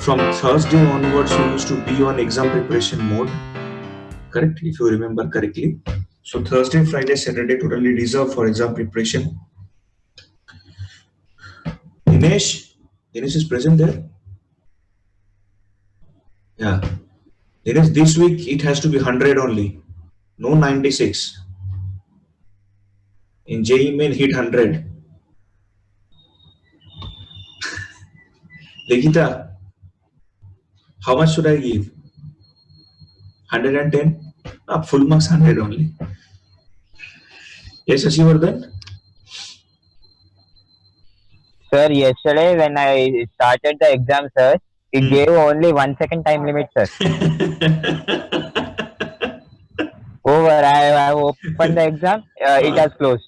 from Thursday onwards, you used to be on exam preparation mode, correct? If you remember correctly. So Thursday, Friday, Saturday totally reserved for exam preparation. Dinesh, Dinesh is present there. Yeah, Dinesh, this week it has to be 100 only, no 96. In JEE main hit 100. Dekita, how much should I give? 110? Full marks 100 only. Yes, Ashivardhan? Sir, yesterday when I started the exam, sir, it gave only 1 second time limit, sir. Over. I opened the exam. It has closed.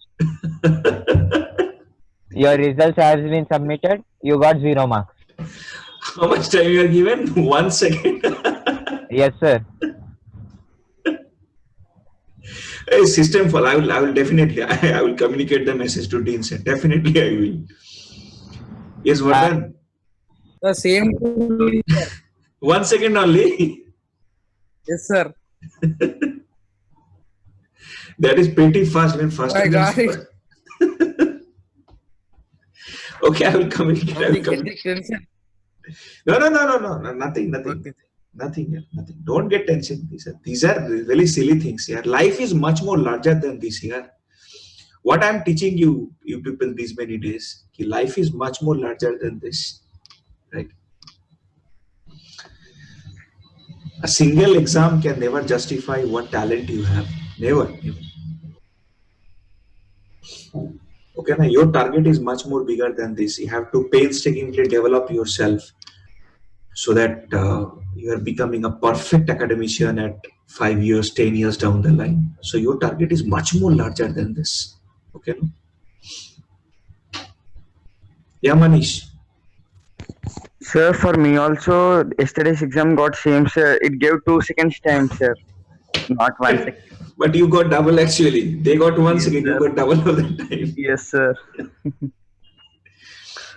Your results has been submitted. You got 0 marks. How much time you are given? 1 second. Yes, sir. Hey, system fall. I will definitely. I will communicate the message to Dean. Sir. Definitely, I will. Yes, Vardhan. The same. 1 second only. Yes, sir. That is pretty fast. When faster. I got it. Okay, I will communicate. I will communicate. No, nothing. Okay. Nothing. Don't get tension. These are really silly things here. Life is much more larger than this here. What I'm teaching you people these many days, life is much more larger than this, right? A single exam can never justify what talent you have. Never. Okay, now your target is much more bigger than this. You have to painstakingly develop yourself so that you are becoming a perfect academician at 5 years, 10 years down the line. So your target is much more larger than this. Okay. Yeah, Manish. Sir, for me also, yesterday's exam got same, sir. It gave 2 seconds time, sir. Not 1 second. But you got double actually. They got 1 Yes, second, sir. you got double of that time. Yes, sir.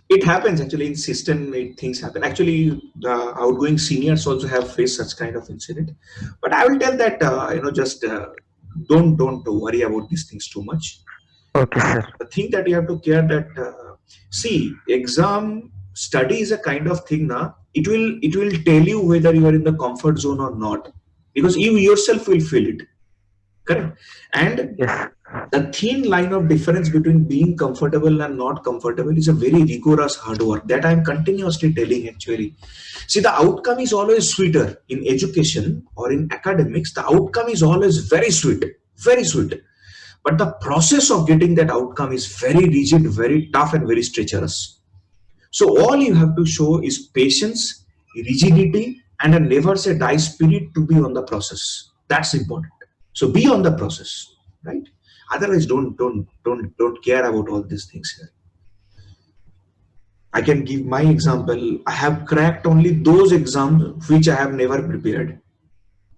It happens actually in system. Things happen. Actually, the outgoing seniors also have faced such kind of incident. But I will tell that just don't worry about these things too much. Okay, sir. The thing that you have to care that see, exam study is a kind of thing now. It will tell you whether you are in the comfort zone or not, because you yourself will feel it. Correct. And Yes. the thin line of difference between being comfortable and not comfortable is a very rigorous hard work that I'm continuously telling actually. See, the outcome is always sweeter in education or in academics. The outcome is always very sweet, very sweet. But the process of getting that outcome is very rigid, very tough, and very treacherous. So all you have to show is patience, rigidity, and a never say die spirit to be on the process. That's important. So be on the process, right? Otherwise, don't care about all these things here. I can give my example. I have cracked only those exams which I have never prepared.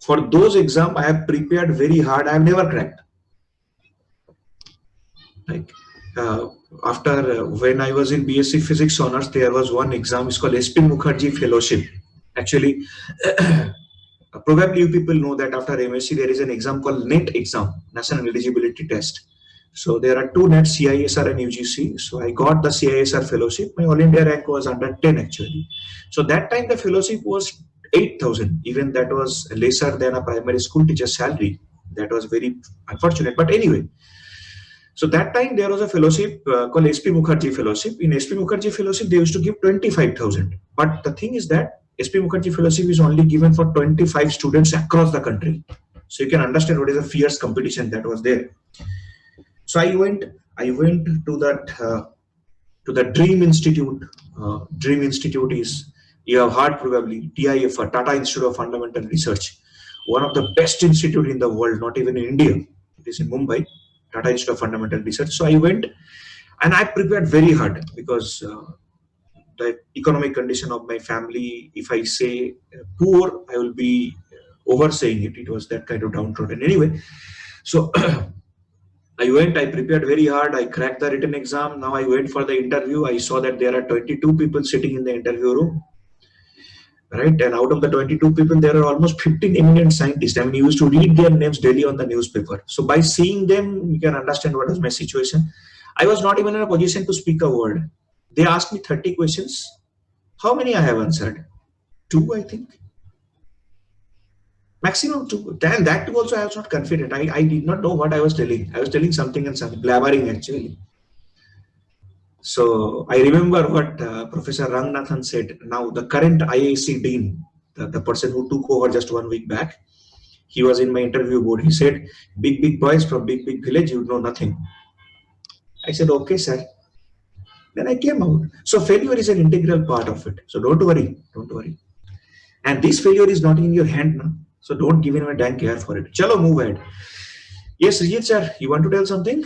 For those exams, I have prepared very hard. I have never cracked. Like after when I was in BSc Physics Honors, there was one exam. It's called SP Mukherjee Fellowship. Actually, probably you people know that after MSc there is an exam called NET exam, National Eligibility Test. So there are two NET, CISR and UGC. So I got the CISR fellowship. My All India rank was under 10 actually. So that time the fellowship was 8,000. Even that was lesser than a primary school teacher's salary. That was very unfortunate. But anyway, so that time there was a fellowship called SP Mukherjee Fellowship. In SP Mukherjee Fellowship, they used to give 25,000. But the thing is that SP Mukherjee Fellowship is only given for 25 students across the country. So you can understand what is a fierce competition that was there. So I went to that to the Dream Institute. Dream Institute is, you have heard probably, TIF, Tata Institute of Fundamental Research, one of the best institute in the world, not even in India. It is in Mumbai, Tata Institute of Fundamental Research. So I went and I prepared very hard because the economic condition of my family, if I say poor, I will be oversaying it. It was that kind of downtrodden. Anyway, so I prepared very hard. I cracked the written exam. Now I went for the interview. I saw that there are 22 people sitting in the interview room. right? And out of the 22 people, there are almost 15 eminent scientists. I mean, you used to read their names daily on the newspaper. So by seeing them, you can understand what was my situation. I was not even in a position to speak a word. They asked me 30 questions. How many I have answered? Two, I think. Maximum two. And that too also I was not confident. I did not know what I was telling. I was telling something and something, blabbering actually. So I remember what Professor Rangnathan said. Now the current IAC dean, the person who took over just 1 week back, he was in my interview board. He said, big boys from big village, you know nothing. I said, okay, sir. Then I came out. So failure is an integral part of it. So don't worry, don't worry. And this failure is not in your hand now. So don't give him a dang care for it. Chalo, move ahead. Yes, Rijit sir, you want to tell something?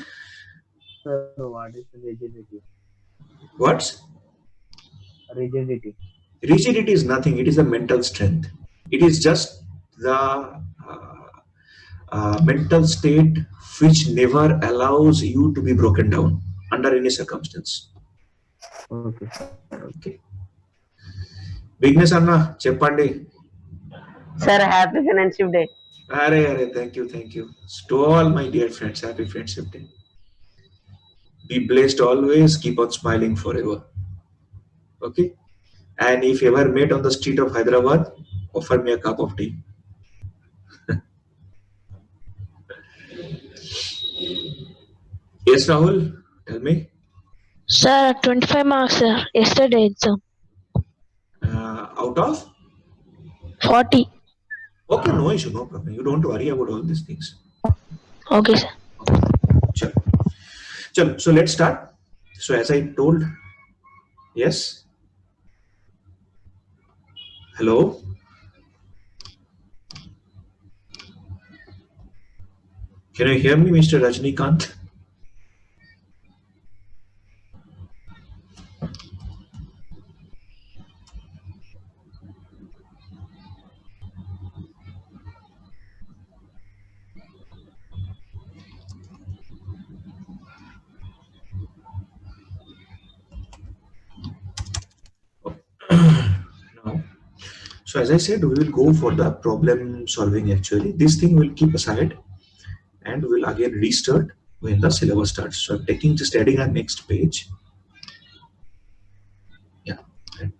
Sir, what is rigidity? What? Rigidity. Rigidity is nothing. It is a mental strength. It is just the mental state which never allows you to be broken down under any circumstance. Okay. Okay. Vignesh Anna, చెప్పండి. Sir, happy Friendship Day. Are, thank you. To all my dear friends, happy Friendship Day. Be blessed always, keep on smiling forever. Okay? And if you ever met on the street of Hyderabad, offer me a cup of tea. Yes, Rahul, tell me. Sir, 25 marks, sir. Yesterday exam. Out of? 40. Okay, no issue, no problem. You don't worry about all these things. Okay, sir. Chalo, so let's start. So as I told, yes. Hello. Can you hear me, Mr. Rajnikant? No. So as I said, we will go for the problem solving actually. This thing we'll keep aside and we'll again restart when the syllabus starts. So I'm taking just adding our next page. Yeah. Right.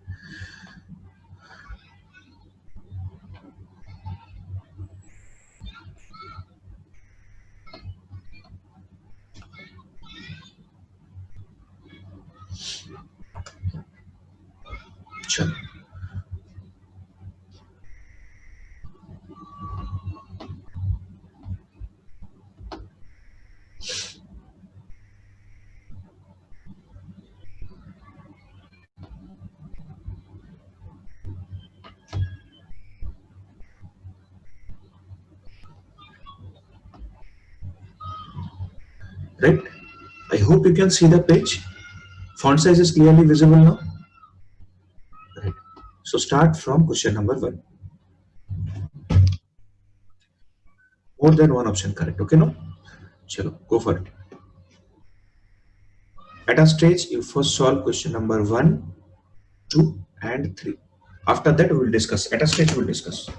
Chalo. Right. I hope you can see the page. Font size is clearly visible now. Right. So start from question number 1. More than one option correct. Okay, no? Chalo, go for it. At a stage, you first solve question number 1, 2, and 3. After that, we will discuss. At a stage, we will discuss.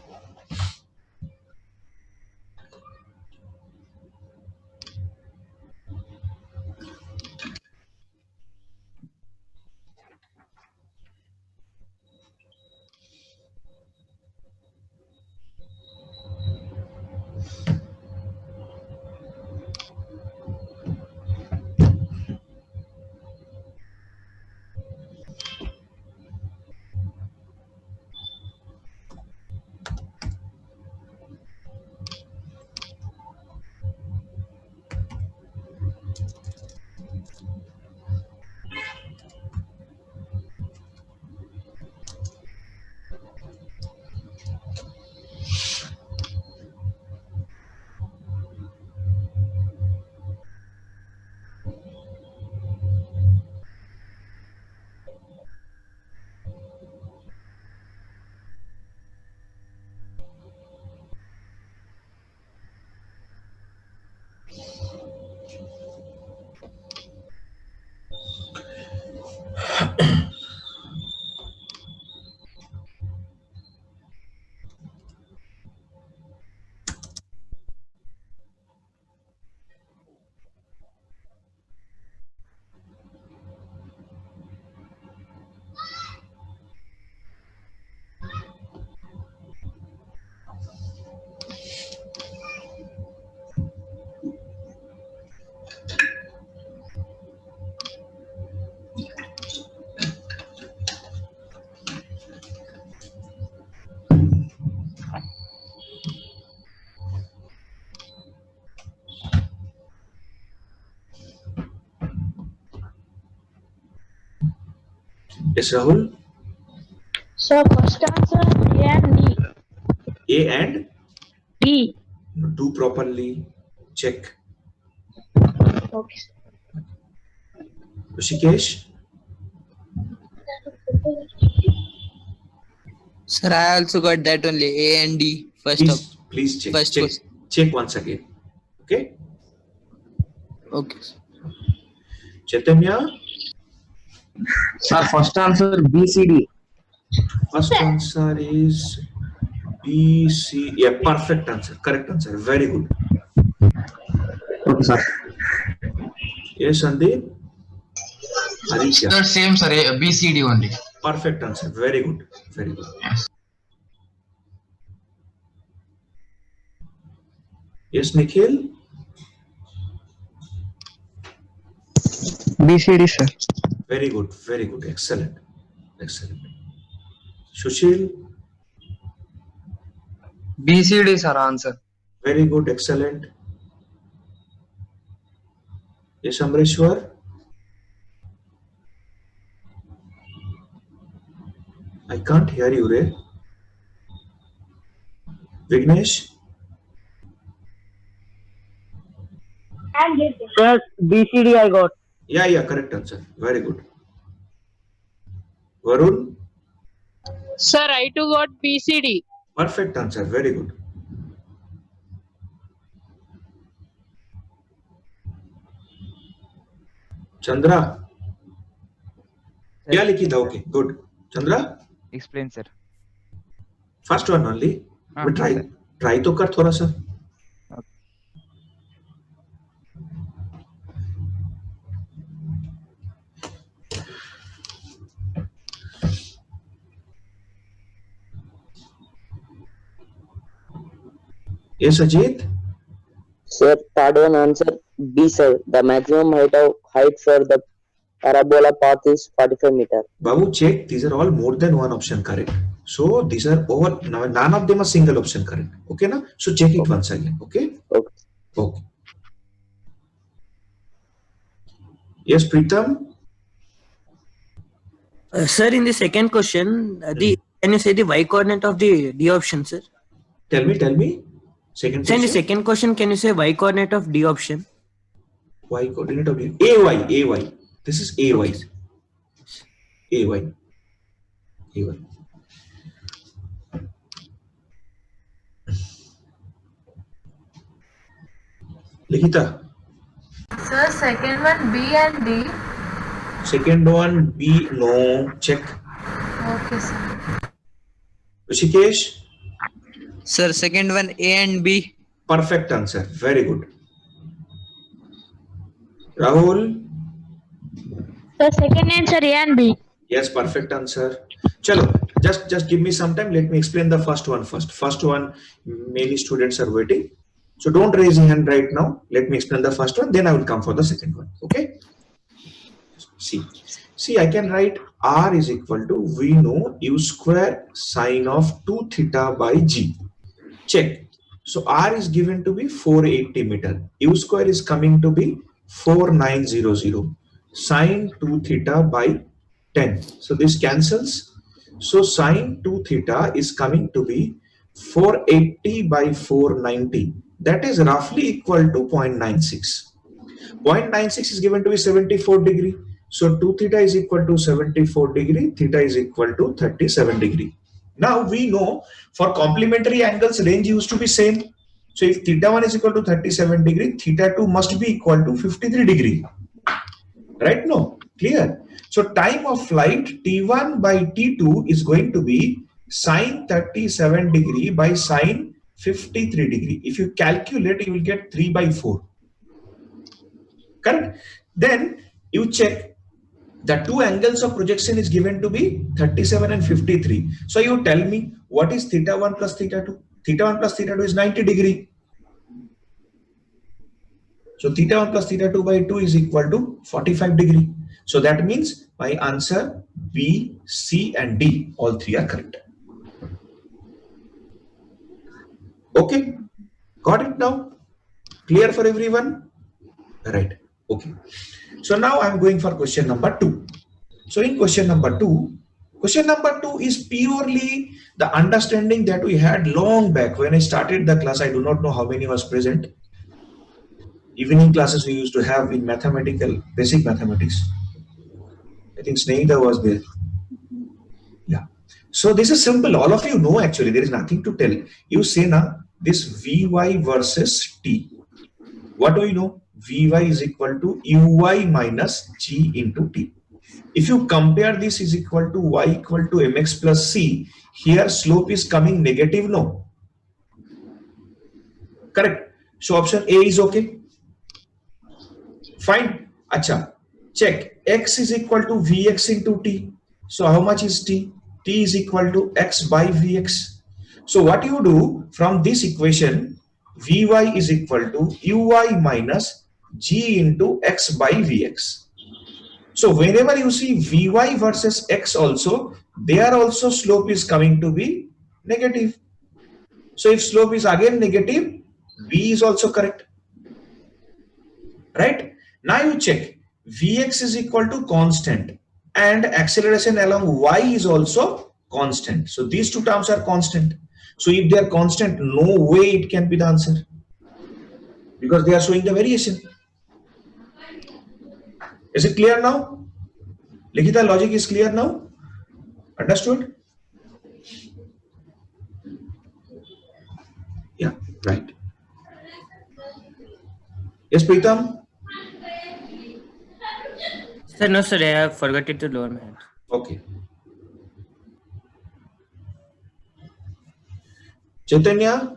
Yes, Rahul. Sir, first answer A and D. A and D. do properly. Check. Okay. Rishikesh. Sir, I also got that only A and D first up. Please check. First Check. question. Check once again. Okay. Okay. Chaitanya. Sir, first answer B C D. First answer is B, C. Yeah, perfect answer. Correct answer. Very good. Okay, sir. Yes, Sandeep. Aditya. Sir, same sir, BCD only. Perfect answer. Very good. Very good. Yes, Nikhil. BCD, sir. Very good. Very good. Excellent. Excellent. Sushil. BCD, sir, answer. Very good. Excellent. Yes, Amreshwar. I can't hear you, Ray. Vignesh. Sir, BCD I got. Yeah, correct answer. Very good. Varun. Sir, I too got BCD. Perfect answer. Very good. Chandra. क्या लिखी था? Okay, good. Chandra. Explain, sir. First one only. हाँ, Try तो कर थोड़ा सा. Yes, Ajit. Sir, third one answer B, sir. The maximum height for the parabola path is 45 meter. Babu, check. These are all more than one option correct. So these are over. None of them are single option correct. Okay, na? So check it once again. Okay. Okay. Okay. Yes, Pritam. Sir, in the second question, can you say the y coordinate of the D option, sir? Tell me. Second Sir, in the question. second question, can you say y coordinate of D option? Y coordinate of D. AY. This is AY. AY. Likita. Sir, second one B and D. Second one B. No. Check. Okay, sir. Rishikesh. Sir, second one A and B. Perfect answer. Very good. Rahul. Sir, second answer A and B. Yes, perfect answer. Chalo, just give me some time. Let me explain the first one first. First one, many students are waiting. So don't raise your hand right now. Let me explain the first one. Then I will come for the second one. Okay. See, I can write R is equal to, we know, U square sine of 2 theta by G. Check. So R is given to be 480 meter. U square is coming to be 4900. Sine 2 theta by 10. So this cancels. So sine 2 theta is coming to be 480 by 490. That is roughly equal to 0.96. 0.96 is given to be 74 degree. So 2 theta is equal to 74 degree. Theta is equal to 37 degree. Now we know for complementary angles range used to be same. So if theta 1 is equal to 37 degree, theta 2 must be equal to 53 degree. Right? No? Clear? So time of flight T1 by T2 is going to be sine 37 degree by sine 53 degree. If you calculate, you will get 3 by 4. Correct? Then you check the two angles of projection is given to be 37 and 53. So you tell me what is theta 1 plus theta 2? Theta 1 plus theta 2 is 90 degree. So theta 1 plus theta 2 by 2 is equal to 45 degree. So that means my answer B, C and D, all three are correct. Okay, got it now? Clear for everyone? Right, okay. So now I'm going for question number 2. So in question number 2 is purely the understanding that we had long back when I started the class. I do not know how many was present. Evening classes we used to have in basic mathematics. I think Snehita was there. Yeah. So this is simple. All of you know actually. There is nothing to tell. You say now this Vy versus T. What do we know? Vy is equal to Uy minus G into T. If you compare this is equal to y equal to mx plus c, here slope is coming negative, no? Correct. So option A is okay. Fine. Acha. Check. X is equal to Vx into T. So how much is T? T is equal to X by Vx. So what you do from this equation, Vy is equal to Uy minus G into X by Vx. So whenever you see Vy versus X also, there also slope is coming to be negative. So if slope is again negative, B is also correct. Right? Now you check. Vx is equal to constant and acceleration along y is also constant. So these two terms are constant. So if they are constant, no way it can be the answer because they are showing the variation. Is it clear now? Likita, logic is clear now? Understood? Yeah, right. Yes, Pritam? Sir, no, sir, I have forgotten to lower my hand. Okay. Chaitanya?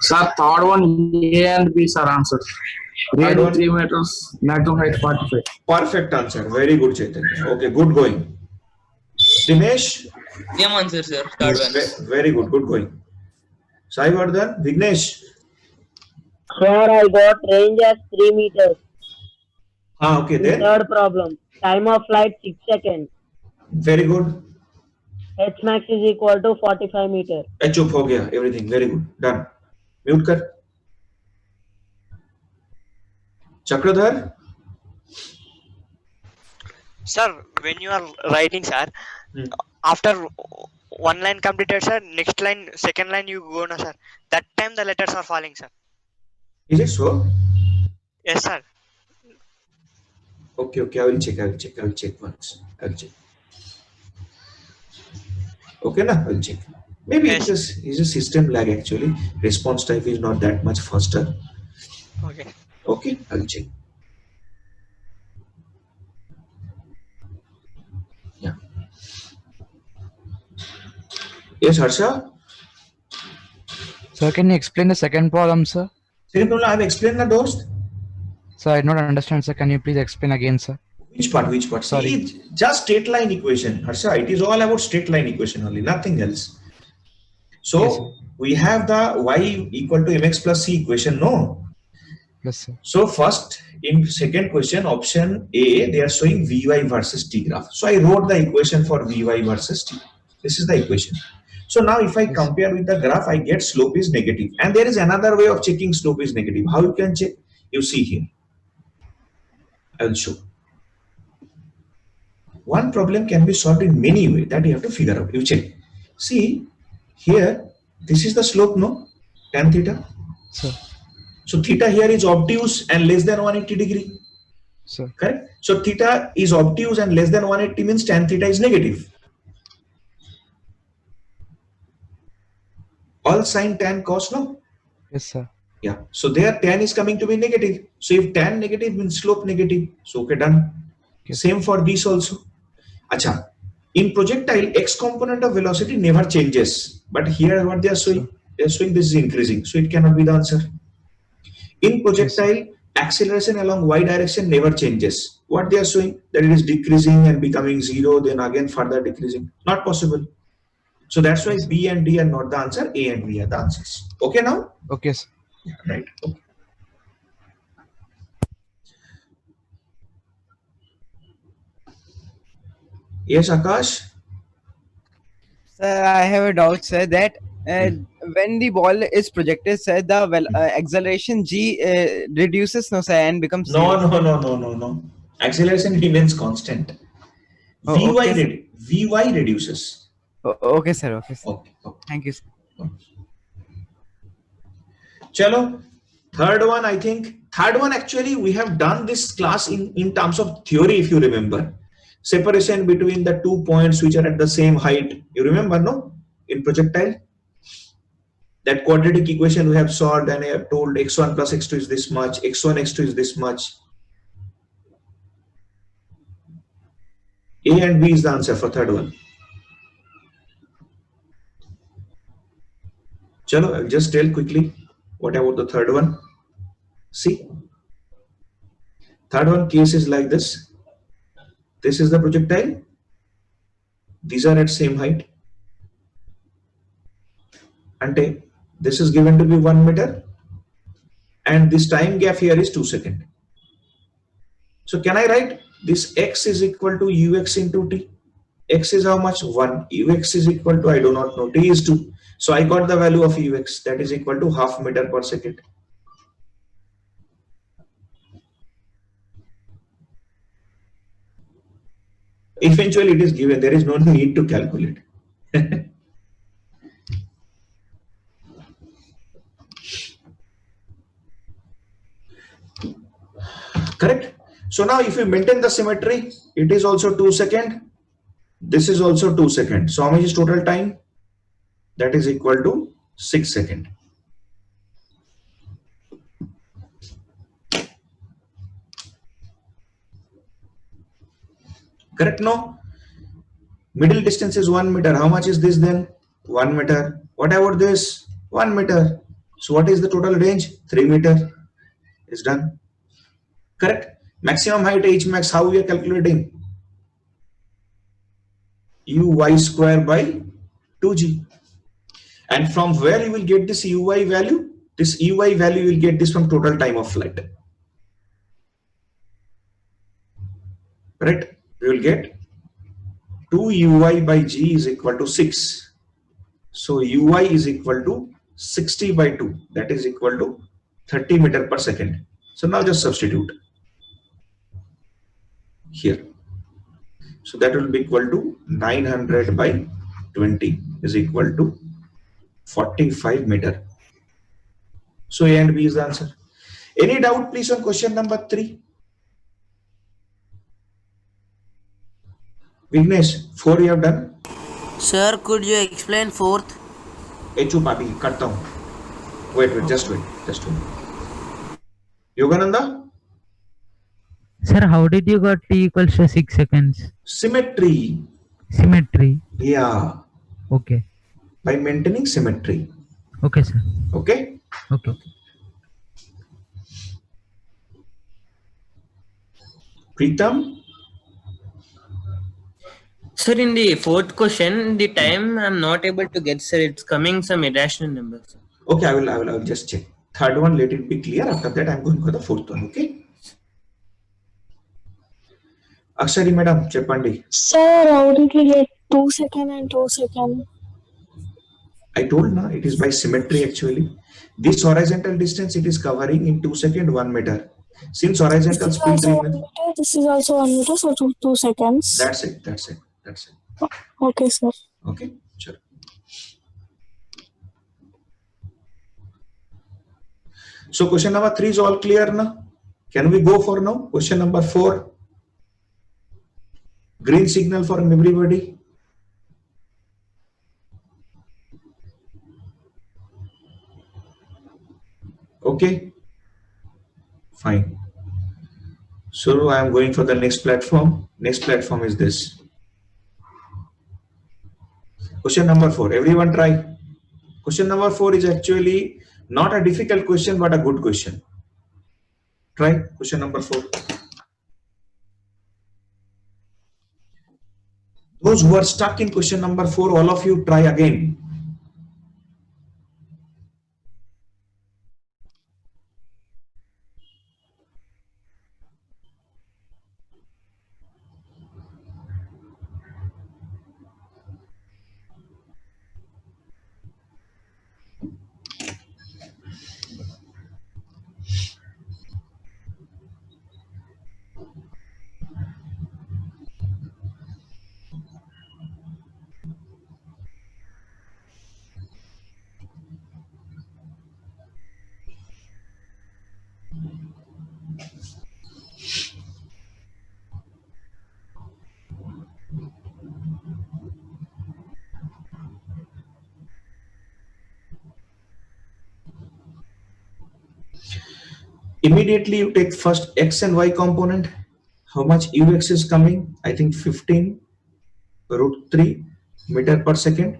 Sir, third one A and B are answered. Third one? 3 meters, maximum height 45. Perfect answer. Very good, Chaitanya. Okay, good going. Dinesh? Same answer, sir. Third one. Very good, good going. Sai Vardhan? Vignesh? Sir, I got range as 3 meters. Okay, then. Third problem. Time of flight 6 seconds. Very good. H max is equal to 45 meters. Chup ho gaya. Everything. Very good. Done. Mute kar. Chakradhar? Sir, when you are writing, sir, after one line completed, sir, next line, second line you go, no, sir. That time the letters are falling, sir. Is it so? Yes, sir. Okay. I will check once. I will check. Okay, na? I will check. Maybe Yes. it's a system lag actually. Response time is not that much faster. Okay. Okay, I will check. Yeah. Yes, Harsha? Sir, can you explain the second problem, sir? Second problem, I have explained the doors. Sir, I do not understand, sir. Can you please explain again, sir? Which part? Sorry. See, it's just straight line equation. Harsha, it is all about straight line equation only, nothing else. So, Yes, sir. we have the y equal to mx plus c equation, no? Yes, sir. So, first, in second question, option A, they are showing Vy versus T graph. So, I wrote the equation for Vy versus T. This is the equation. So, now if I compare with the graph, I get slope is negative. And there is another way of checking slope is negative. How you can check? You see here. I will show. One problem can be solved in many ways that you have to figure out. You check. See, here, this is the slope, no? Tan theta. Sir. So theta here is obtuse and less than 180 degree. Sir. Correct? So theta is obtuse and less than 180 means tan theta is negative. All sine tan cos, no? Yes, sir. Yeah. So there tan is coming to be negative. So if tan negative means slope negative. So okay, done. Okay. Same for this also. Acha. In projectile, x component of velocity never changes. But here what they are showing? They are showing this is increasing. So it cannot be the answer. In projectile, acceleration along y direction never changes. What they are showing? That it is decreasing and becoming 0, then again further decreasing. Not possible. So that's why B and D are not the answer. A and B are the answers. Okay now? Okay, sir. Yeah, right. Okay. Yes, Akash? Sir, I have a doubt, sir, that when the ball is projected, sir, the acceleration g reduces, no, sir, and becomes No. Acceleration remains constant. Oh, Vy okay, sir. Vy reduces. Okay, sir. Okay, sir. Okay. Thank you, sir. Chalo, third one, I think. Third one, actually, we have done this class in terms of theory, if you remember. Separation between the 2 points which are at the same height. You remember, no? In projectile. That quadratic equation we have solved, and I have told x1 plus x2 is this much, x1, x2 is this much. A and B is the answer for third one. Chalo, I'll just tell quickly what about the third one. See, third one case is like this. This is the projectile. These are at same height. Ante, this is given to be 1 meter. And this time gap here is 2 seconds. So can I write this x is equal to ux into t? X is how much? 1. Ux is equal to, I do not know, t is 2. So I got the value of ux, that is equal to half meter per second. Eventually it is given, there is no need to calculate. Correct? So now if we maintain the symmetry, it is also 2 seconds. This is also 2 seconds. So how much is total time? That is equal to 6 seconds. Correct? No? Middle distance is 1 meter. How much is this then? 1 meter. What about this? 1 meter. So what is the total range? 3 meter. Is done. Correct? Maximum height H max, how we are calculating? Uy square by 2g. And from where you will get this Uy value? This Uy value you will get this from total time of flight. Right? We will get 2 Uy by g is equal to 6. So Uy is equal to 60 by 2. That is equal to 30 meter per second. So now just substitute here. So that will be equal to 900 by 20 is equal to 45 meter. So A and B is the answer. Any doubt please on question number 3? Vignesh, 4 you have done? Sir, could you explain fourth? Echu papi, karta hu. Wait, just wait. Yogananda? Sir, how did you got t equals to 6 seconds? Symmetry. Symmetry. Yeah. Okay. By maintaining symmetry. Okay, sir. Okay? Okay. Pritam? Sir, in the fourth question, the time I'm not able to get, sir. It's coming some irrational numbers. Okay, I will just check. Third one, let it be clear. After that, I'm going for the fourth one. Okay? Akshari madam, Chepandi. Sir, how did we get 2 seconds and 2 seconds? I told na, it is by symmetry actually. This horizontal distance it is covering in 2 seconds 1 meter. Since horizontal speed remains. This is also 1 meter, so 2 seconds. That's it. Okay, sir. Okay, sure. So question number 3 is all clear now. Can we go for now? Question number 4. Green signal for everybody. Okay, fine. So I am going for the next platform. Next platform is this. Question number 4. Everyone try. Question number 4 is actually not a difficult question, but a good question. Try question number 4. Those who are stuck in question number 4, all of you try again. Immediately you take first x and y component. How much ux is coming? I think 15 root 3 meter per second.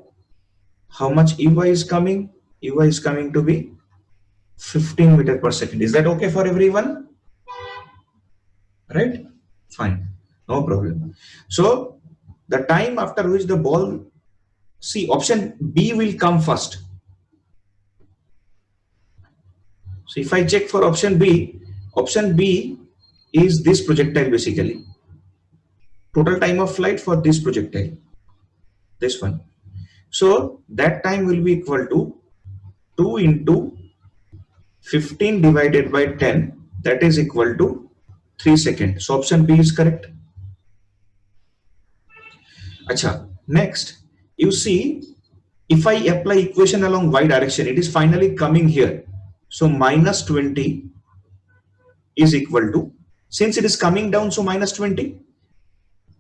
How much ey is coming? Ey is coming to be 15 meter per second. Is that okay for everyone? Right? Fine. No problem. So the time after which the ball, see, option B will come first. So if I check for option B is this projectile basically. Total time of flight for this projectile, this one. So that time will be equal to 2 into 15 divided by 10, that is equal to 3 seconds. So option B is correct. Acha, next, you see, if I apply equation along y direction, it is finally coming here. So minus 20 is equal to, since it is coming down, so minus 20.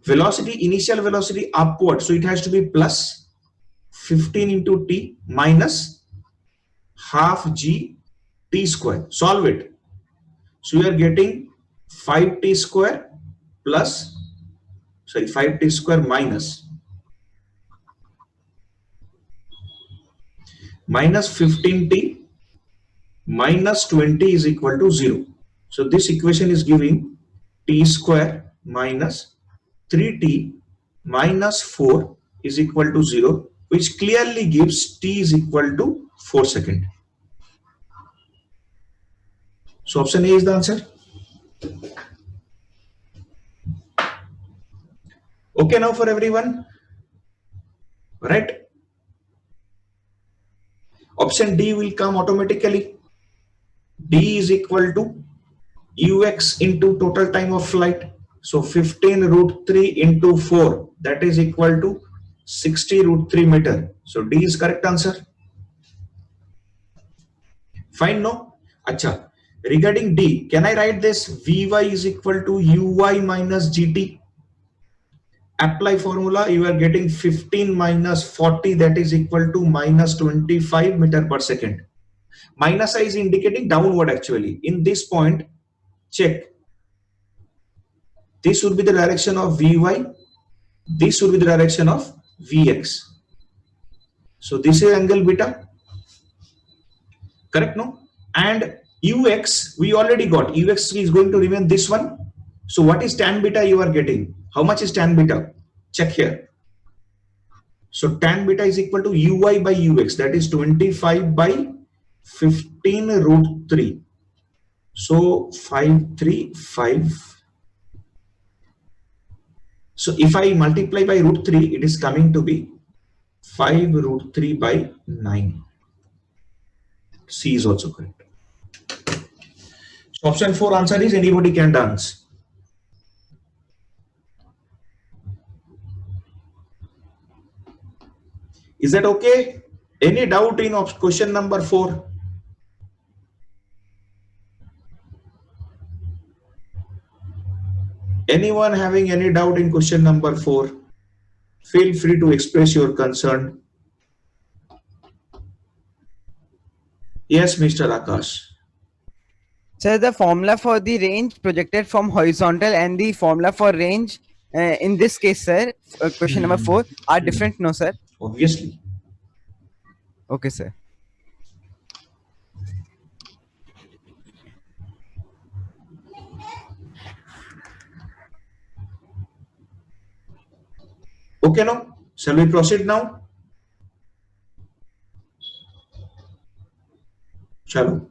Velocity, initial velocity upward, so it has to be plus 15 into t minus half g t square. Solve it. So we are getting 5t square plus, sorry, 5t square minus 15t minus 20 is equal to 0. So this equation is giving t square minus 3t minus 4 is equal to 0, which clearly gives t is equal to 4 seconds. So option A is the answer. Okay now for everyone, right? Option D will come automatically. D is equal to ux into total time of flight. So 15 root 3 into 4, that is equal to 60 root 3 meter. So D is correct answer. Fine, no? Acha. Regarding D, can I write this Vy is equal to Uy minus Gt? Apply formula, you are getting 15 minus 40, that is equal to minus 25 meter per second. Minus I is indicating downward actually. In this point, check. This would be the direction of Vy. This would be the direction of Vx. So this is angle beta. Correct, no? And Ux, we already got. Ux is going to remain this one. So what is tan beta you are getting? How much is tan beta? Check here. So tan beta is equal to Uy by Ux. That is 25 by 15 root 3. So 535. So if I multiply by root 3, it is coming to be 5 root 3 by 9. C is also correct. So option 4 answer is anybody can dance. Is that okay? Any doubt in question number 4? Anyone having any doubt in question number 4? Feel free to express your concern. Yes, Mr. Akash. Sir, the formula for the range projected from horizontal and the formula for range in this case, sir, question number 4 are different, no, sir? Obviously. Okay, sir. Okay, now, shall we proceed now? Chalo.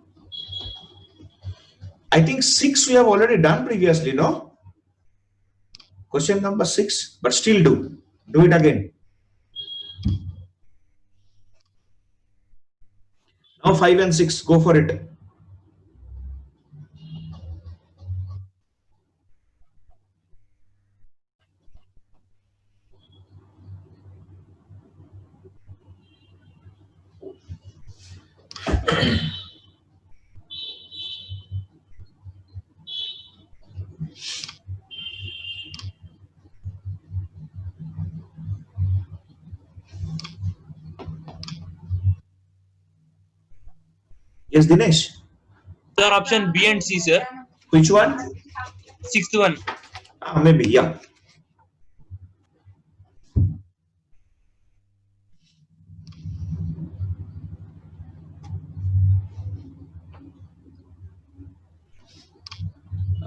I think 6 we have already done previously, no? Question number 6, but still do it again. Now 5 and 6, go for it. Yes, Dinesh. Sir, option B and C, sir. Which one? Sixth one. Maybe, yeah.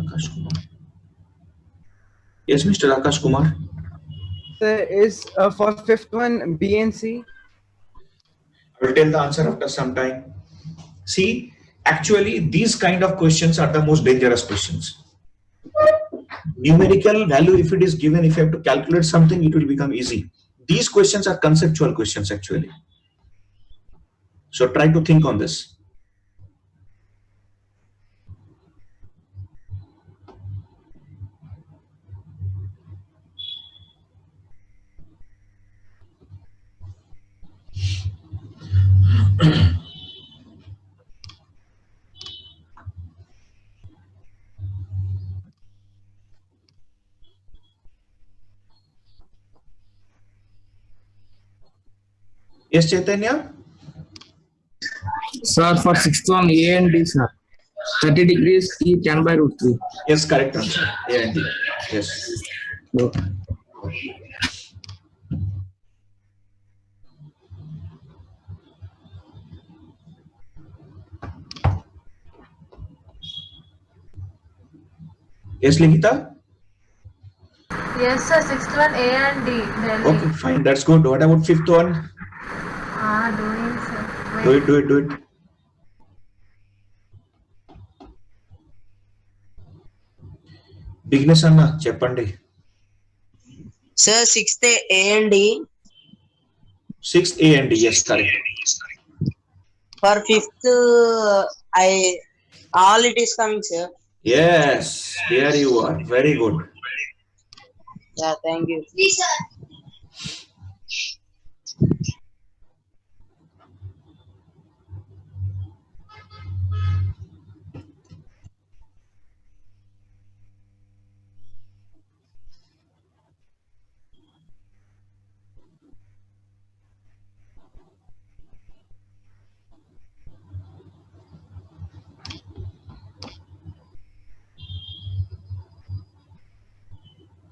Akash Kumar. Yes, Mr. Akash Kumar. Sir, is for fifth one B and C? I will tell the answer after some time. See, actually, these kind of questions are the most dangerous questions. Numerical value, if it is given, if you have to calculate something, it will become easy. These questions are conceptual questions actually. So try to think on this. Yes, Chaitanya? Sir, for sixth one, A and D, sir. 30 degrees, E 10 by root 3. Yes, correct answer. A and D. Yes. No. Yes, Likita? Yes, sir. Sixth one A and D. Delhi. Okay, fine. That's good. What about fifth one? Doing, sir. Wait. Do it. Bigness Anna, Cheppandi. Sir, sixth A and D. Sixth A and D. Yes, correct. For fifth, all it is coming, sir. Yes, here you are. Very good. Yeah, thank you.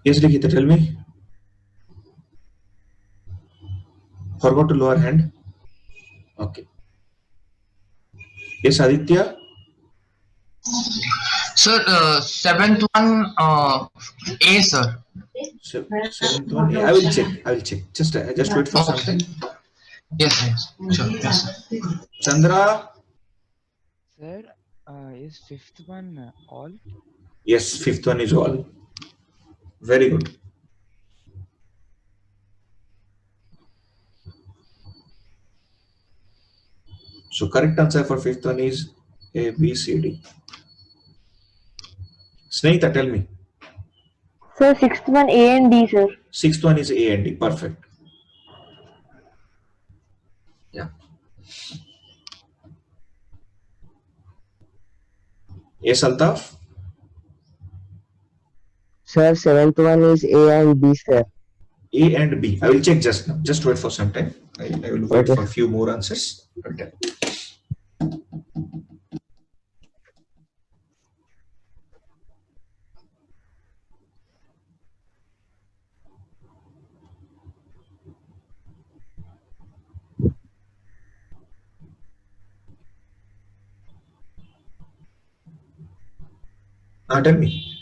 Yes, Likita, tell me. Forgot to lower hand. Okay. Yes, Aditya. Sir, seventh one, A, sir. Seventh one. I will check. Just wait for some time. Yes, sure. Yes, sir. Chandra. Sir, is fifth one all? Yes, fifth one is all. Very good. So correct answer for fifth one is A, B, C, D. Snehita, tell me. Sir, sixth one A and D, sir. Sixth one is A and D. Perfect. Yeah. Yes, Altaf. Sir, seventh one is A and B, sir. A and B. I will check just now. Just wait for some time. I will wait Okay. for a few more answers. Okay. Tell me.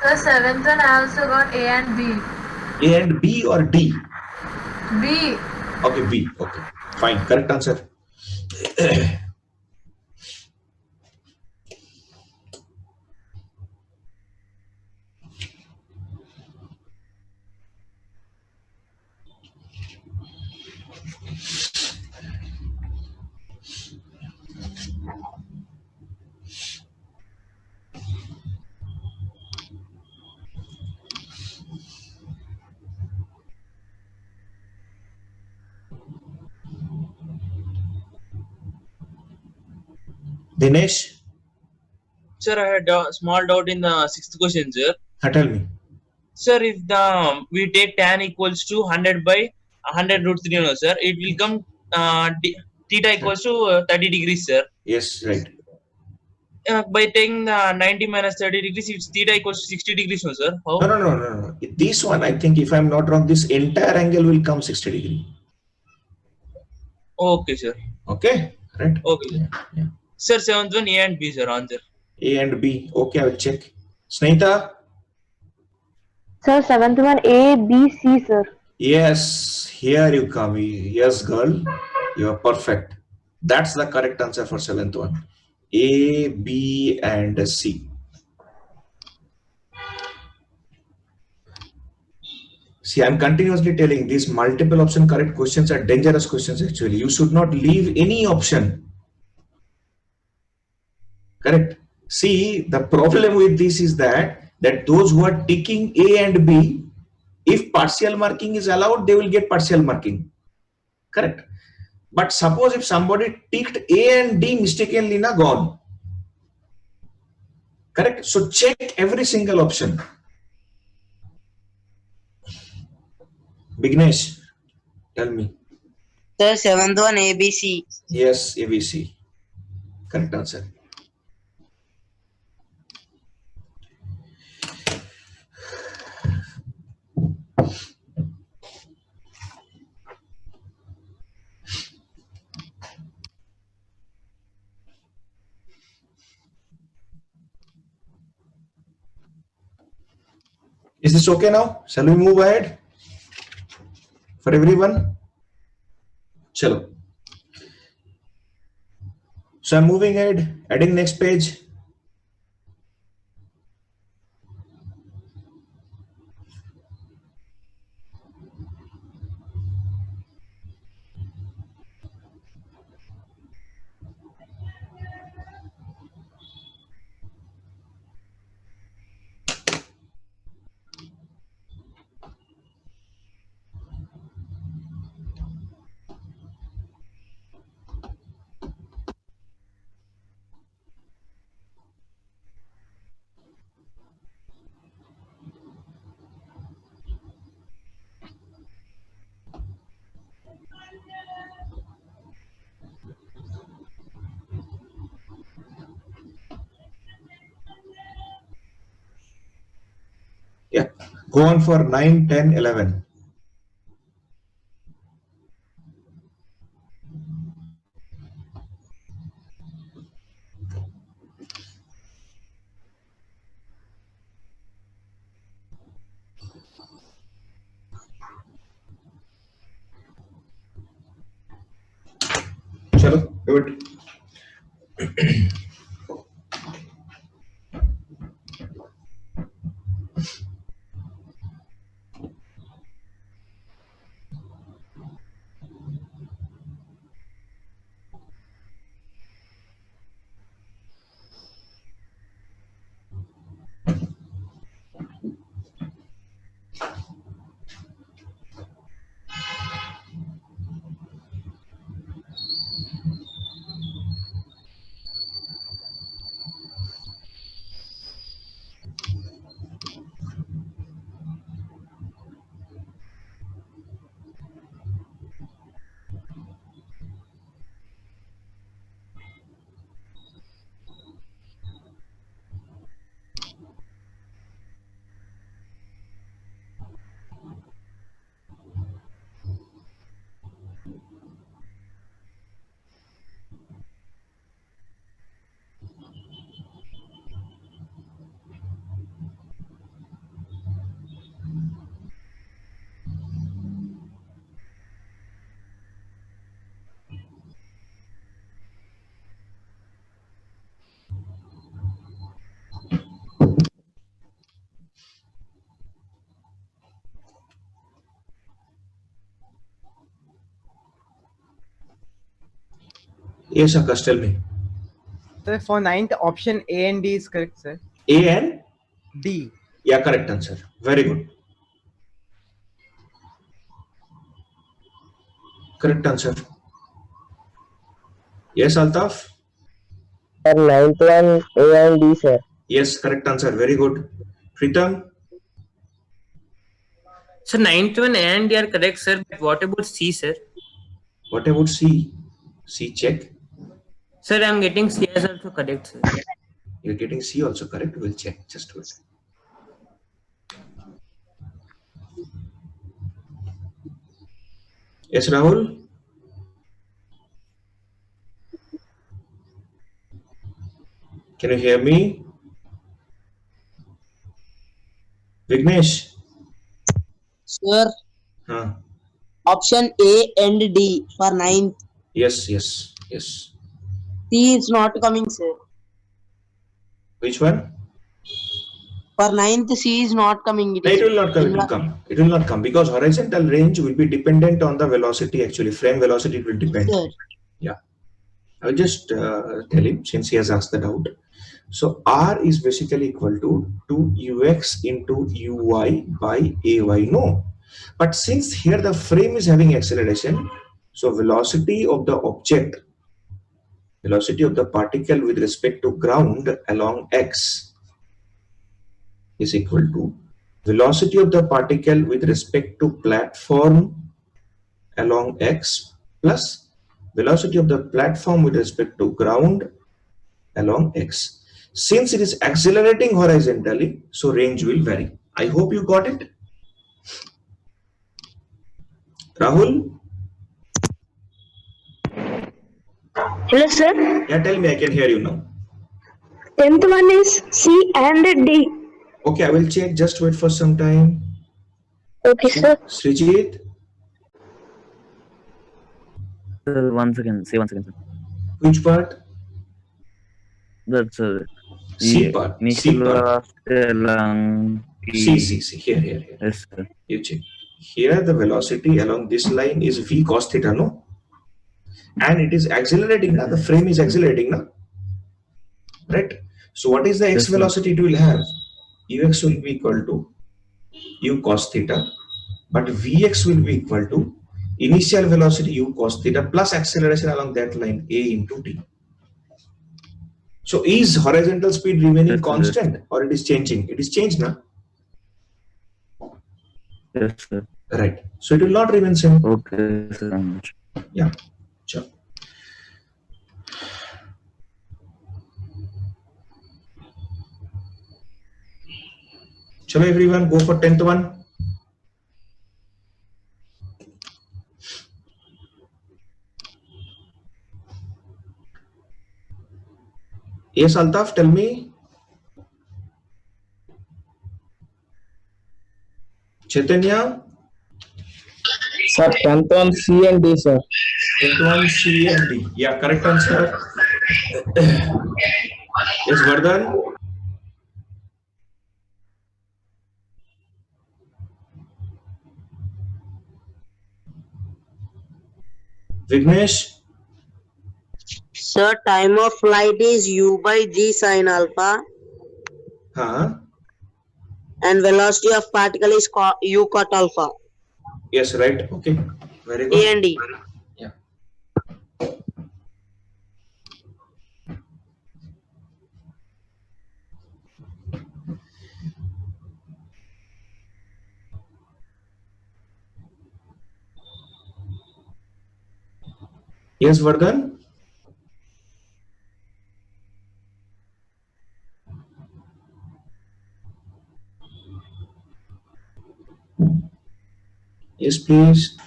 Sir, seventh one I also got A and B. A and B or D? B. Okay, B. Okay, fine. Correct answer. Dinesh, Sir, I had a small doubt in the sixth question, sir. tell me. Sir, if we take tan equals to 100 by 100 root 3, no, sir, it will come theta equals to 30 degrees, sir. Yes, right. by taking the 90 minus 30 degrees, it's theta equals to 60 degrees, no, sir? How? No. This one, I think, if I'm not wrong, this entire angle will come 60 degree. Okay, sir. Okay, right? Okay, sir. Yeah. Sir, seventh one, A and B, sir, answer. A and B. Okay, I will check. Snehita? Sir, seventh one A, B, C, sir. Yes, here you come. Yes, girl, you are perfect. That's the correct answer for seventh one. A, B, and C. See, I'm continuously telling these multiple option correct questions are dangerous questions actually. You should not leave any option. Correct. See, the problem with this is that those who are ticking A and B, if partial marking is allowed, they will get partial marking. Correct. But suppose if somebody ticked A and D mistakenly, na gone. Correct. So check every single option. Bignesh, tell me. Sir, seventh one ABC. Yes, ABC. Correct answer. Is this okay now? Shall we move ahead? For everyone? Chalo. So I'm moving ahead, adding next page. Yeah, go on for 9, 10, 11. Chalo, do it. Yes, Akash, tell me. Sir, for ninth option A and D is correct, sir. A and D. Yeah, correct answer. Very good. Correct answer. Yes, Altaf? Sir, ninth one A and D, sir. Yes, correct answer. Very good. Pritam? So ninth one and D are correct, sir. But what about C, sir? What about C? C check. Sir, I'm getting C as also correct, sir. You're getting C also correct. We'll check. Just wait. Yes, Rahul? Can you hear me? Vignesh? Sir, Huh. option A and D for ninth. Yes, yes, yes. C is not coming, sir. Which one? For ninth, C is not coming. It will not come. It will come. It will not come because horizontal range will be dependent on the velocity. Actually, frame velocity it will depend. Sir. Yeah. I'll just tell him since he has asked the doubt. So R is basically equal to 2ux into uy by ay. No. But since here the frame is having acceleration, so velocity of the object, velocity of the particle with respect to ground along x is equal to velocity of the particle with respect to platform along x plus velocity of the platform with respect to ground along x. Since it is accelerating horizontally, so range will vary. I hope you got it. Rahul? Hello, sir. Yeah, tell me, I can hear you now. 10th one is C and D. Okay, I will check. Just wait for some time. Okay, sir. Srijit? One second. Say 1 second, sir. Which part? That's C part. C part. C. Here. Yes, sir. You check. Here the velocity along this line is v cos theta, no? And it is accelerating now. The frame is accelerating now. Right? So what is the x velocity it will have? Ux will be equal to u cos theta, but Vx will be equal to initial velocity u cos theta plus acceleration along that line a into t. So is horizontal speed remaining constant or it is changing? It is changed now. Yes, sir. Right. So it will not remain same. Okay, sir. Yeah. Sure. Chalo everyone, go for 10th one. Yes, Altaf, tell me. Chaitanya? Sir, 10th one C and D, sir. 10th one C and D. Yeah, correct answer. Yes, Vardhan? Vignesh? Sir, time of flight is U by G sin alpha Huh? and velocity of particle is U cot alpha. Yes, right. Okay. Very good. A and D. Yeah. Yes, Vardhan? Yes, please.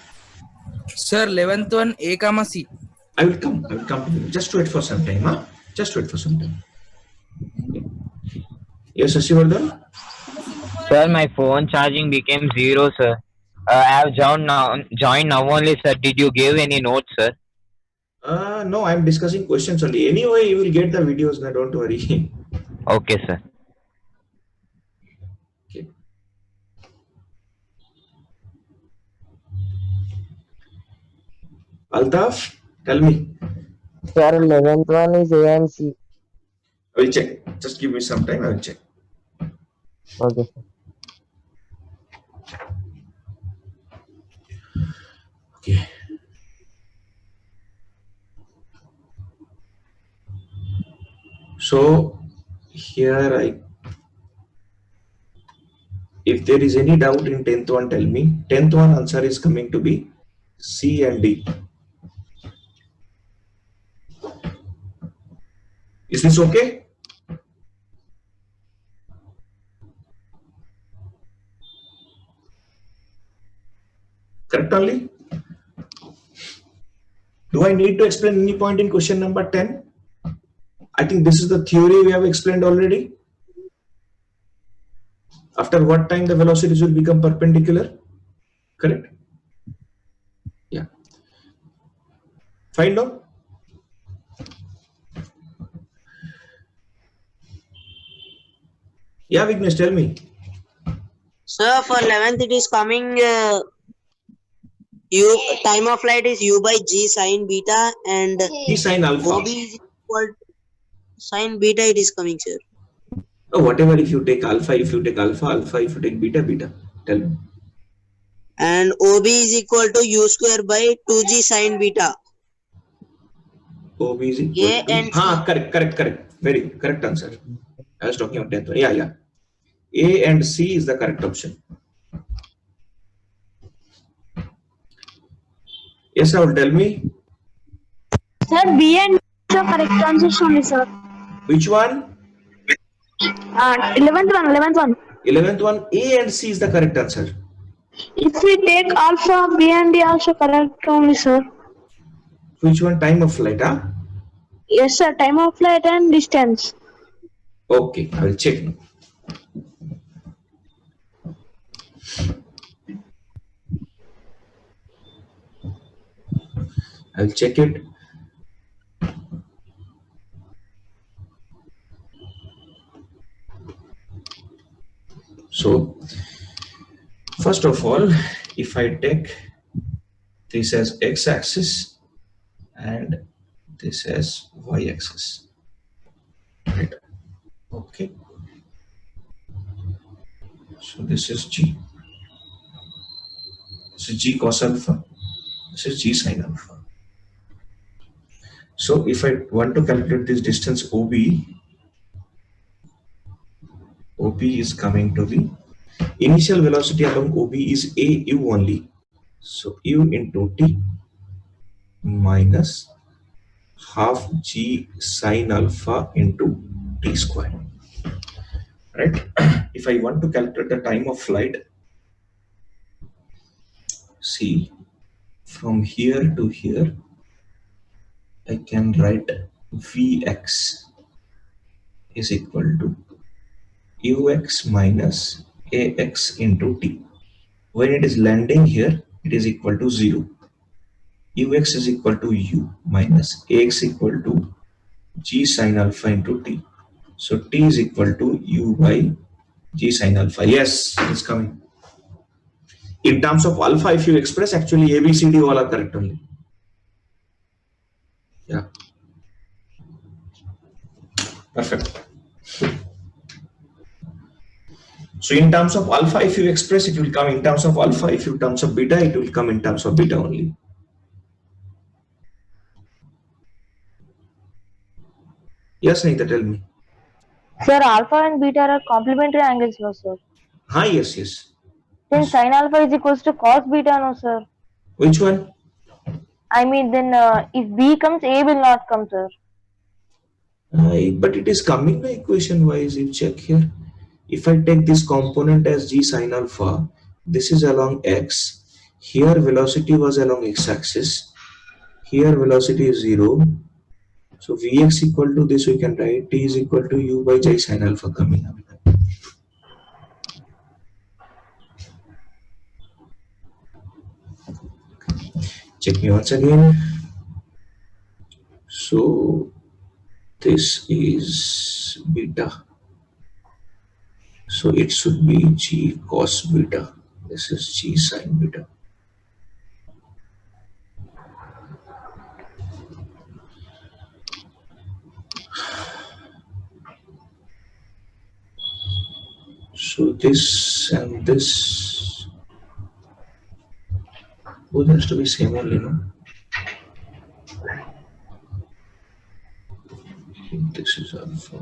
Sir, 11th one A comma C. I will come to you. Just wait for some time, huh? Just wait for some time. Yes, Asivardhan? Sir, my phone charging became 0, sir. I have joined now only, sir. Did you give any notes, sir? No, I'm discussing questions only. Anyway, you will get the videos now, don't worry. Okay, sir. Okay. Altaf, tell me. Sir, 11th one is A and C. I will check. Just give me some time. I will check. Okay, sir. Okay. So here if there is any doubt in 10th one, tell me. 10th one answer is coming to be C and D. Is this okay? Correct only? Do I need to explain any point in question number 10? I think this is the theory we have explained already. After what time the velocities will become perpendicular? Correct? Yeah. Find out. Yeah, Vignesh, tell me. Sir, for 11th it is coming u time of flight is u by g sine beta and G sine alpha. OB is equal to sine beta it is coming, sir. Oh, whatever, if you take alpha, if you take alpha, alpha, if you take beta, beta. Tell me. And OB is equal to u square by 2g sine beta. OB is equal A to... and correct. Very correct answer. I was talking about 10th one. Yeah. A and C is the correct option. Yes, Rahul, tell me. Sir, B and D are correct answers only, sir. Which one? 11th one. 11th one, A and C is the correct answer. If we take alpha, B and D also correct only, sir. Which one? Time of flight, huh? Yes, sir. Time of flight and distance. Okay, I will check now. I will check it. So, first of all, if I take this as x-axis and this as y-axis, right? Okay. So this is g. This is g cos alpha. This is g sin alpha. So if I want to calculate this distance OB is coming to the initial velocity along OB is a u only. So u into t minus half g sin alpha into t square. Right? If I want to calculate the time of flight, see, from here to here, I can write Vx is equal to ux minus ax into t. When it is landing here, it is equal to 0. Ux is equal to u minus ax equal to g sin alpha into t. So t is equal to u by g sin alpha. Yes, it's coming. In terms of alpha, if you express, actually A, B, C, D all are correct only. Yeah. Perfect. So in terms of alpha, if you express, it will come in terms of alpha. If you terms of beta, it will come in terms of beta only. Yes, Nita, tell me. Sir, alpha and beta are complementary angles, no, sir. Yes. Then sin alpha is equals to cos beta, no, sir. Which one? I mean, then if B comes, A will not come, sir. But it is coming the equation wise. You check here. If I take this component as g sin alpha, this is along x. Here velocity was along x-axis. Here velocity is 0. So Vx equal to this we can write t is equal to u by j sin alpha coming up. Check me once again. So this is beta. So it should be g cos beta. This is g sin beta. So this and this both has to be same only, no? This is alpha.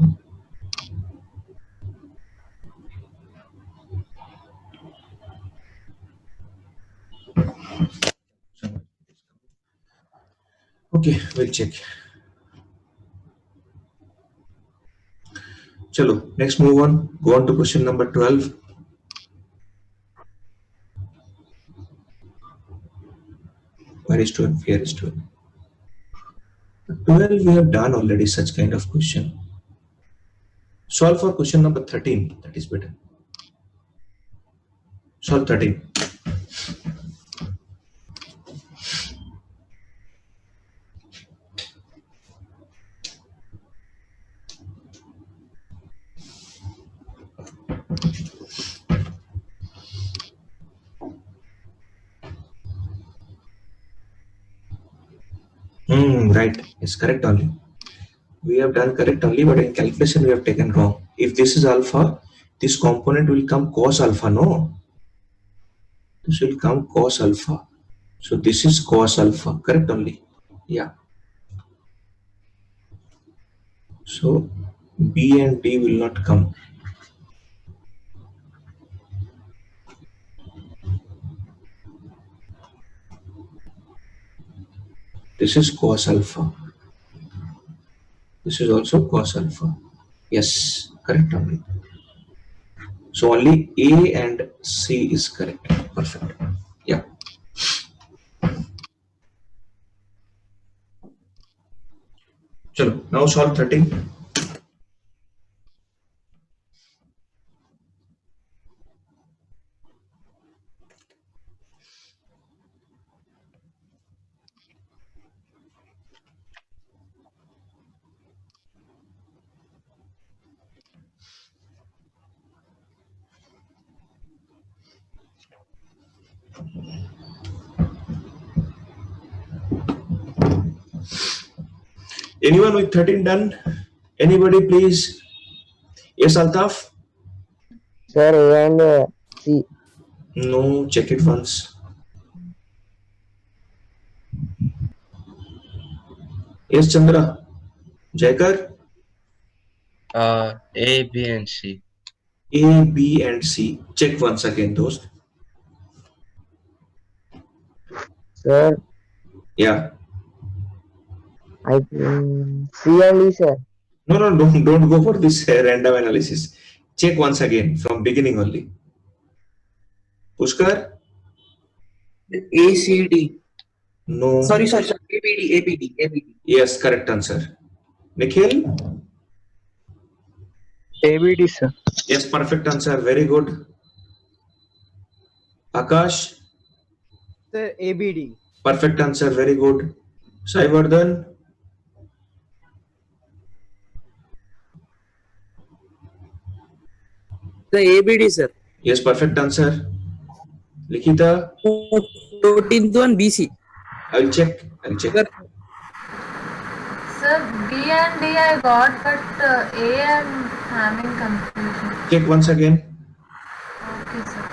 Okay, we'll check. Chalo, next move on. Go on to question number 12. Where is 12? Here is 12. 12 we have done already such kind of question. Solve for question number 13. That is better. Solve 13. Right. It's correct only. We have done correct only, but in calculation we have taken wrong. If this is alpha, this component will come cos alpha. No, this will come cos alpha. So this is cos alpha. Correct only. Yeah. So B and D will not come. This is cos alpha. This is also cos alpha. Yes, correct only. So only A and C is correct. Perfect. Yeah. Chalo, now solve 13. Anyone with 13 done? Anybody please? Yes, Altaf? Sir, A and C. No, check it once. Yes, Chandra. Jaikar? A, B, and C. A, B, and C. Check once again, those. Sir, Yeah. I think C and E, sir. No, don't go for this random analysis. Check once again from beginning only. Pushkar? A C D. No. Sorry. ABD. Yes, correct answer. Nikhil? ABD, sir. Yes, perfect answer. Very good. Akash? Sir, ABD. Perfect answer. Very good. Saivardhan? The ABD, sir. Yes, perfect answer. Likita? 14th one BC. I'll check. Sir, B and D I got, but A I'm having confusion. Check once again. Okay, sir.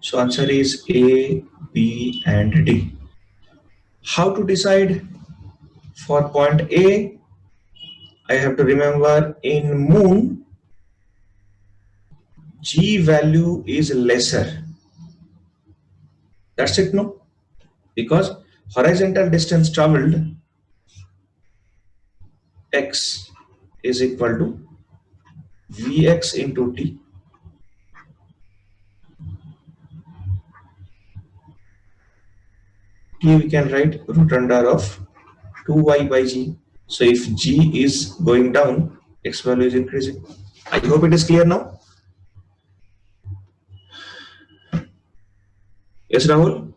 So answer is A, B, and D. How to decide for point A? I have to remember in moon, G value is lesser. That's it, no? Because horizontal distance traveled x is equal to Vx into T. Here we can write root under of 2y by g. So if g is going down, x value is increasing. I hope it is clear now. Yes, Rahul?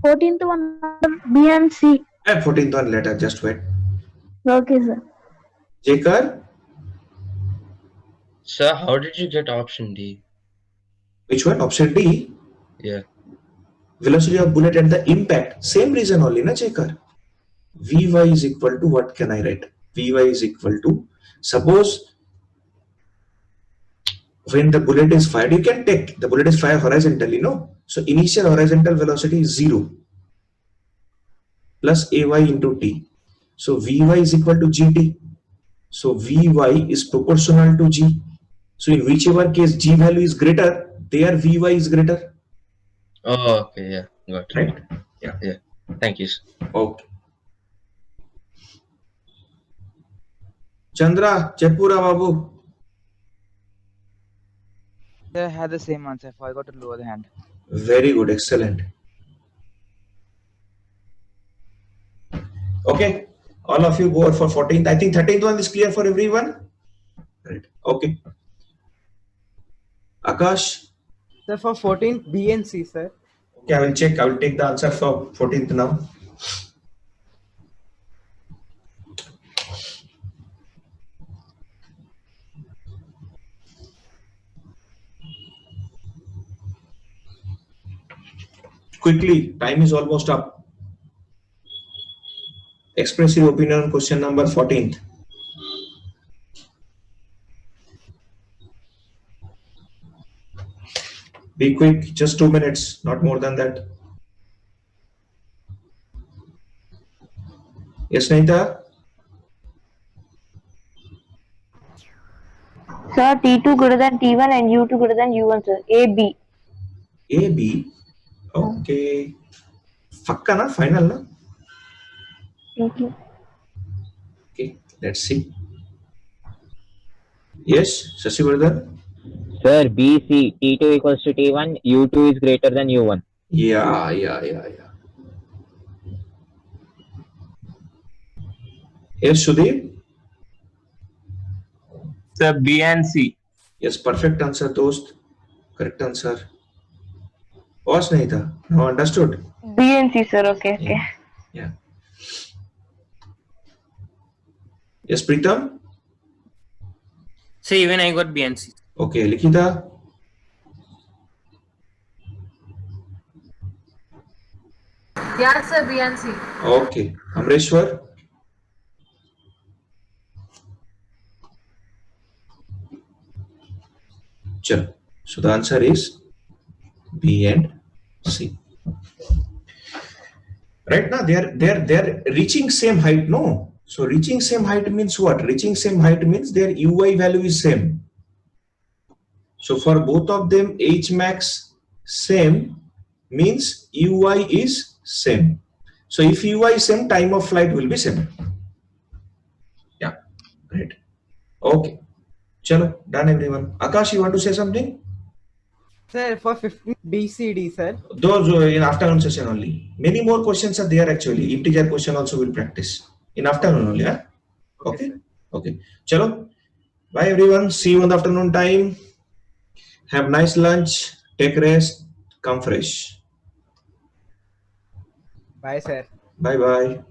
14th one B and C. 14th one later, just wait. Okay, sir. Jacob? Sir, how did you get option D? Which one? Option D? Yeah. Velocity of bullet at the impact. Same reason only, na Jacob? Vy is equal to, what can I write? Vy is equal to, suppose when the bullet is fired, you can take, the bullet is fired horizontally, no? So initial horizontal velocity is 0 plus Ay into T. So Vy is equal to Gt. So Vy is proportional to G. So in whichever case G value is greater, there Vy is greater. Oh, okay, yeah, got it. Right? Yeah. Yeah. Thank you, sir. Okay. Chandra, Chepura Babu. They had the same answer. I forgot to lower the hand. Very good, excellent. Okay, all of you go for 14th. I think 13th one is clear for everyone. Right. Okay. Akash. Sir, for 14th, B and C, sir. Okay, I will check. I will take the answer for 14th now. Quickly, time is almost up. Express your opinion on question number 14th. Be quick, just 2 minutes, not more than that. Yes, Naita? Sir, T2 greater than T1 and U2 greater than U1, sir. A, B. A, B. Okay. Fakka na? Final na? Thank you. Okay, let's see. Yes, Shashivardhan? Sir, B, C, T2 equals to T1, U2 is greater than U1. Yeah. Yes, Sudhir? Sir, B and C. Yes, perfect answer, Dost. Correct answer. Was Naita? No, understood? B and C, sir. Okay. Yeah. Yes, Pritam? So even I got B and C. Okay, Likita? Yeah, sir, B and C. Okay. Amreshwar? Chalo. So the answer is B and C. Right now they're reaching same height, no? So reaching same height means what? Reaching same height means their Uy value is same. So for both of them H max same means Uy is same. So if Uy is same, time of flight will be same. Yeah, right. Okay. Chalo, done everyone. Akash, you want to say something? Sir, for 15th, B, C, D, sir. Those in afternoon session only. Many more questions are there actually. Integer question also will practice. In afternoon only, yeah? Okay. Okay. Chalo. Bye everyone. See you in the afternoon time. Have nice lunch. Take rest. Come fresh. Bye, sir. Bye bye.